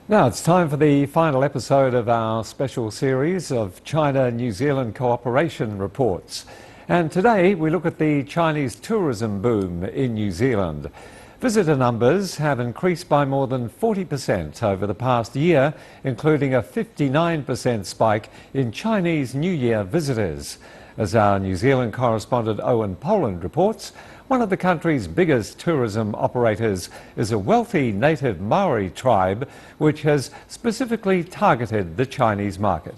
Now it's time for the final episode of our special series of China-New Zealand cooperation reports. And today we look at the Chinese tourism boom in New Zealand. Visitor numbers have increased by more than 40% over the past year, including a 59% spike in Chinese New Year visitors. As our New Zealand correspondent Owen Poland reports, one of the country's biggest tourism operators is a wealthy native Maori tribe which has specifically targeted the Chinese market.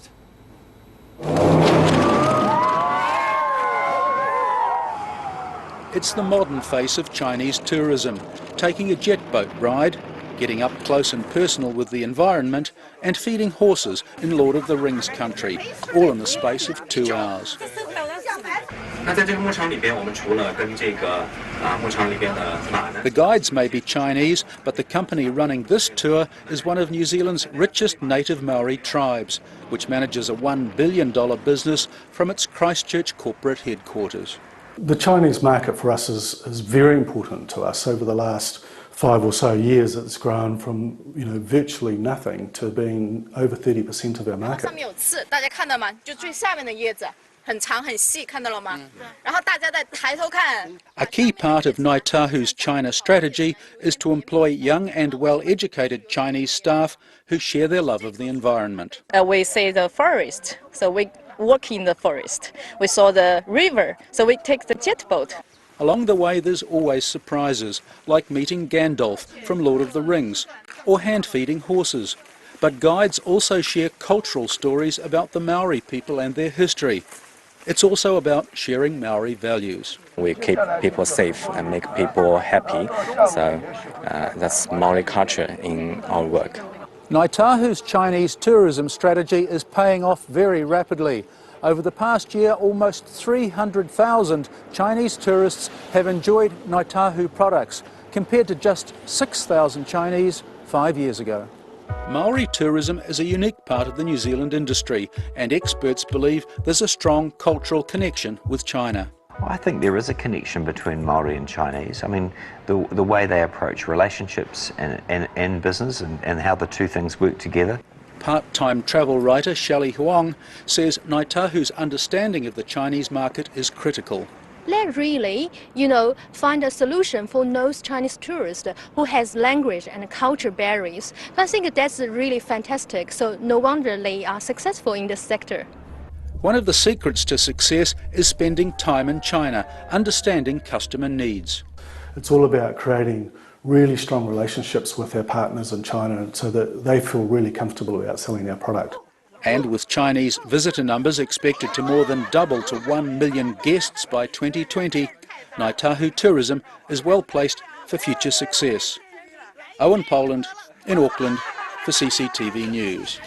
It's the modern face of Chinese tourism, taking a jet boat ride, getting up close and personal with the environment, and feeding horses in Lord of the Rings country, all in the space of 2 hours. The guides may be Chinese, but the company running this tour is one of New Zealand's richest native Maori tribes, which manages a $1 billion business from its Christchurch corporate headquarters. The Chinese market for us is very important to us. Over the last 5 or so years, it's grown from virtually nothing to being over 30% of our market. A key part of Ngāi Tahu's China strategy is to employ young and well-educated Chinese staff who share their love of the environment. We see the forest, so we walk in the forest. We saw the river, so we take the jet boat. Along the way there's always surprises, like meeting Gandalf from Lord of the Rings, or hand-feeding horses. But guides also share cultural stories about the Maori people and their history. It's also about sharing Maori values. We keep people safe and make people happy, so that's Maori culture in our work. Ngāi Tahu's Chinese tourism strategy is paying off very rapidly. Over the past year, almost 300,000 Chinese tourists have enjoyed Ngāi Tahu products, compared to just 6,000 Chinese 5 years ago. Maori tourism is a unique part of the New Zealand industry, and experts believe there's a strong cultural connection with China. Well, I think there is a connection between Maori and Chinese. I mean, the way they approach relationships and business and how the two things work together. Part-time travel writer Shelley Huang says Ngāi Tahu's understanding of the Chinese market is critical. Let's really, find a solution for those Chinese tourists who has language and culture barriers. I think that's really fantastic. So no wonder they are successful in this sector. One of the secrets to success is spending time in China, understanding customer needs. It's all about creating really strong relationships with our partners in China so that they feel really comfortable about selling our product. And with Chinese visitor numbers expected to more than double to 1 million guests by 2020, Ngāi Tahu tourism is well placed for future success. Owen Poland in Auckland for CCTV News.